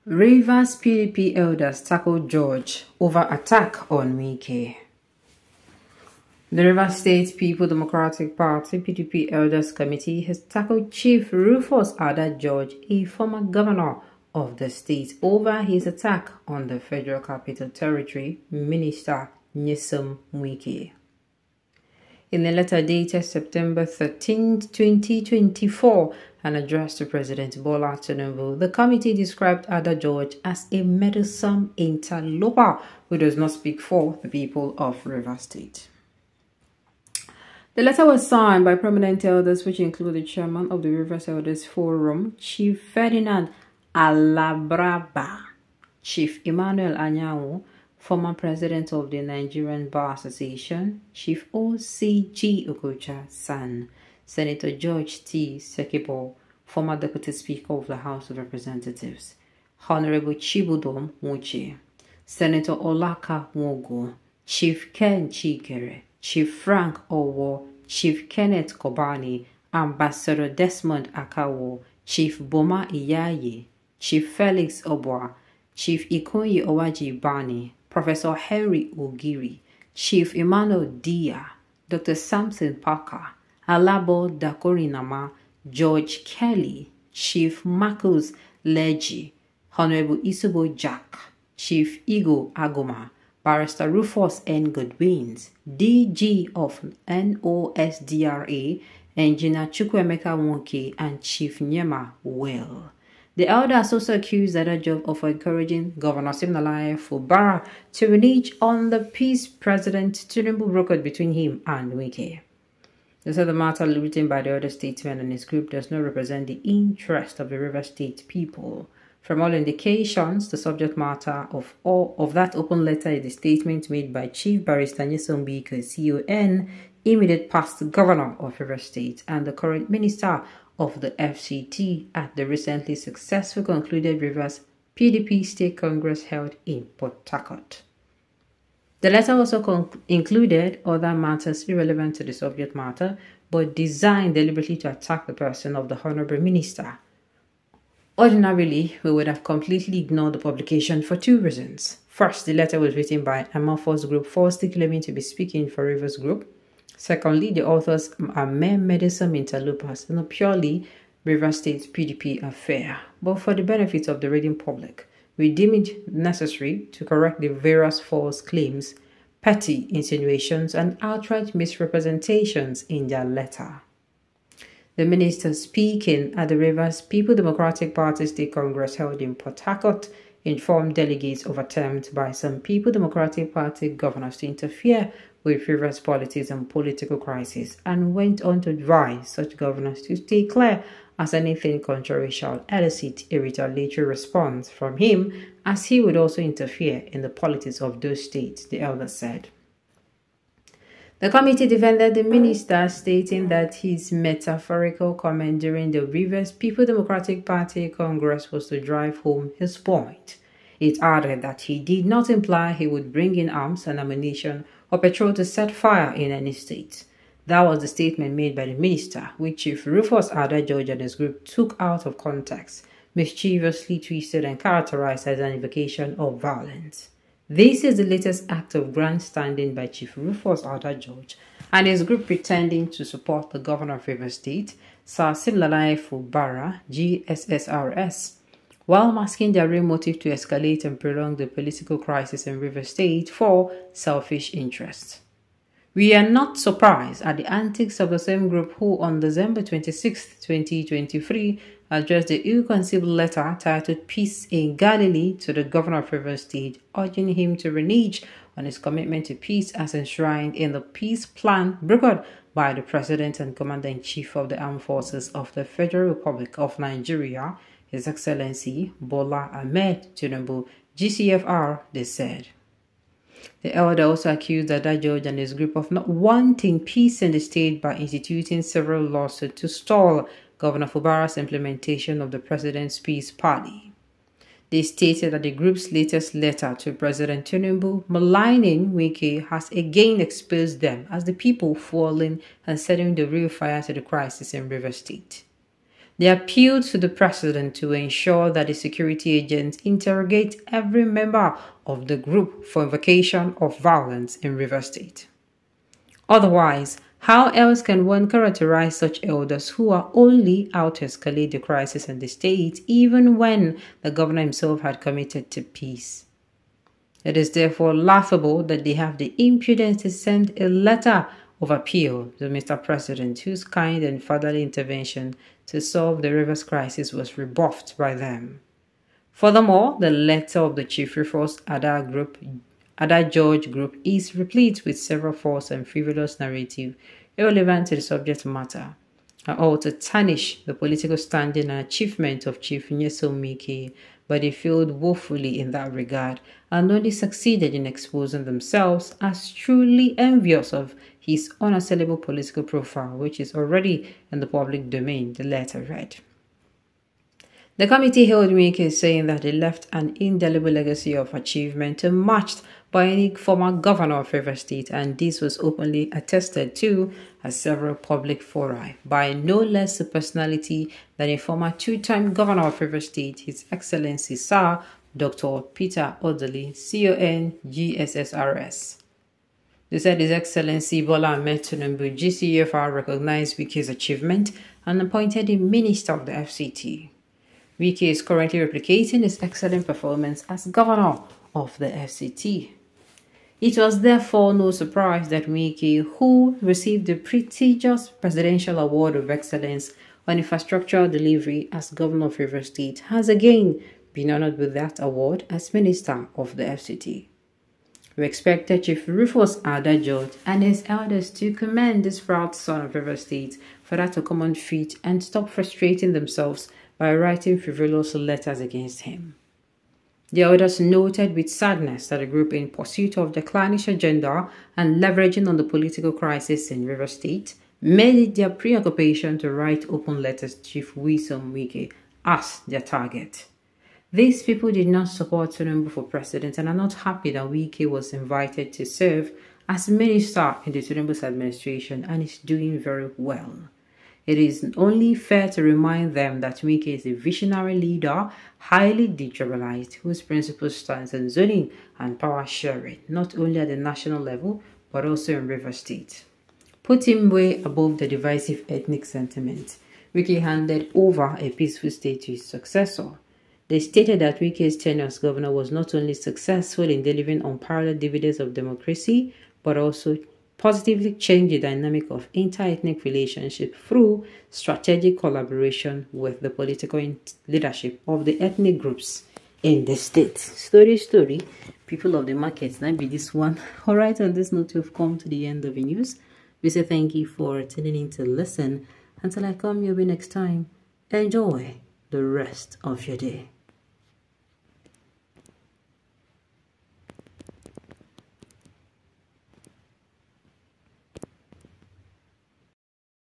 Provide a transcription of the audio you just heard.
Rivers PDP elders tackle George over attack on WIKE. The Rivers State People Democratic Party PDP Elders Committee has tackled Chief Rufus Ada George, a former governor of the state, over his attack on the Federal Capital Territory Minister Nyesom WIKE. In a letter dated September 13, 2024, and addressed to President Bola Tinubu, the committee described Ada George as a meddlesome interloper who does not speak for the people of Rivers State. The letter was signed by prominent elders, which include the chairman of the Rivers Elders Forum, Chief Ferdinand Alabraba, Chief Emmanuel Anyanwu, former president of the Nigerian Bar Association, Chief O.C.G. Okocha San, Senator George T. Sekibo, former Deputy Speaker of the House of Representatives, Honorable Chibudom Muche, Senator Olaka Wogo, Chief Ken Chikere, Chief Frank Owo, Chief Kenneth Kobani, Ambassador Desmond Akawo, Chief Boma Iyaye, Chief Felix Obwa, Chief Ikonyi Owaji Bani, Professor Henry Ogiri, Chief Emmanuel Dia, Dr. Samson Parker, Alabo Dakorinama, George Kelly, Chief Marcus Leji, Honorable Isubo Jack, Chief Igo Agoma, Barrister Rufus N. Godwins, DG of NOSDRA, Engineer Chukwemeka Wonke, and Chief Nyema Well. The elders also accused Ada George of encouraging Governor Siminalayi Fubara to renege on the peace President Tinubu brokered between him and WIKE. They said the matter written by the other statesman and his group does not represent the interest of the Rivers State people. From all indications, the subject matter of that open letter is the statement made by Chief Barrister Nyesom WIKE, CON, immediate past governor of Rivers State and the current minister of the FCT at the recently successful concluded Rivers PDP State Congress held in Port Harcourt. The letter also included other matters irrelevant to the subject matter, but designed deliberately to attack the person of the Honorable Minister. Ordinarily, we would have completely ignored the publication for two reasons. First, the letter was written by Amorphous Group falsely claiming to be speaking for Rivers Group. Secondly, the authors are mere meddlesome interlopers in a purely Rivers State PDP affair. But for the benefit of the reading public, we deem it necessary to correct the various false claims, petty insinuations, and outright misrepresentations in their letter. The minister speaking at the Rivers People Democratic Party State Congress held in Port Harcourt informed delegates of attempt by some People Democratic Party governors to interfere with Rivers politics and political crisis, and went on to advise such governors to stay clear as anything controversial elicit a retaliatory response from him, as he would also interfere in the politics of those states, the elder said. The committee defended the minister, stating that his metaphorical comment during the Rivers People Democratic Party Congress was to drive home his point. It added that he did not imply he would bring in arms and ammunition or petrol to set fire in any state. That was the statement made by the minister, which Chief Rufus Ada George and his group took out of context, mischievously twisted and characterized as an invocation of violence. This is the latest act of grandstanding by Chief Rufus Ada George and his group pretending to support the governor of Rivers State, Sir Siminalayi Fubara, GSSRS, while masking their real motive to escalate and prolong the political crisis in Rivers State for selfish interests. We are not surprised at the antics of the same group who, on December 26, 2023, addressed the ill-conceived letter titled Peace in Galilee to the governor of Rivers State, urging him to renege on his commitment to peace as enshrined in the peace plan brokered by the President and Commander-in-Chief of the Armed Forces of the Federal Republic of Nigeria, His Excellency Bola Ahmed Tinubu, GCFR, they said. The elder also accused Ada George and his group of not wanting peace in the state by instituting several lawsuits to stall Governor Fubara's implementation of the president's peace party. They stated that the group's latest letter to President Tinubu maligning WIKE has again exposed them as the people falling and setting the real fire to the crisis in Rivers State. They appealed to the president to ensure that the security agents interrogate every member of the group for invocation of violence in Rivers State. Otherwise, how else can one characterize such elders who are only out to escalate the crisis in the state, even when the governor himself had committed to peace? It is therefore laughable that they have the impudence to send a letter of appeal to Mr. President, whose kind and fatherly intervention to solve the Rivers crisis was rebuffed by them. Furthermore, the letter of the Chief Resource Ada George Group is replete with several false and frivolous narratives irrelevant to the subject matter, and all to tarnish the political standing and achievement of Chief Nyesom WIKE, but they failed woefully in that regard and only succeeded in exposing themselves as truly envious of his unassailable political profile, which is already in the public domain, the letter read. The committee hailed WIKE, saying that they left an indelible legacy of achievement unmatched by any former governor of Rivers State, and this was openly attested to at several public fora by no less a personality than a former two-time governor of Rivers State, His Excellency Sir Dr. Peter Odili, CON GSSRS. They said His Excellency Bola Ahmed Tinubu, GCFR, recognized WIKE's achievement and appointed him Minister of the FCT. WIKE is currently replicating his excellent performance as governor of the FCT. It was therefore no surprise that WIKE, who received the prestigious Presidential Award of Excellence on Infrastructural Delivery as Governor of Rivers State, has again been honored with that award as Minister of the FCT. We expected Chief Rufus Ada George and his elders to commend this proud son of Rivers State for that to come on feet and stop frustrating themselves by writing frivolous letters against him. The elders noted with sadness that the group, in pursuit of the clannish agenda and leveraging on the political crisis in Rivers State, made it their preoccupation to write open letters to Chief Nyesom WIKE as their target. These people did not support Tinubu for president and are not happy that WIKE was invited to serve as minister in the Tinubu's administration and is doing very well. It is only fair to remind them that WIKE is a visionary leader, highly decentralized, whose principles stand on zoning and power sharing, not only at the national level, but also in Rivers State. Put him way above the divisive ethnic sentiment. WIKE handed over a peaceful state to his successor. They stated that WIKE's tenure as governor was not only successful in delivering unparalleled dividends of democracy, but also positively changed the dynamic of inter-ethnic relationship through strategic collaboration with the political leadership of the ethnic groups in the state. Story, people of the markets, that be this one. All right, on this note, we've come to the end of the news. We say thank you for tuning in to listen. Until I come your way next time, enjoy the rest of your day.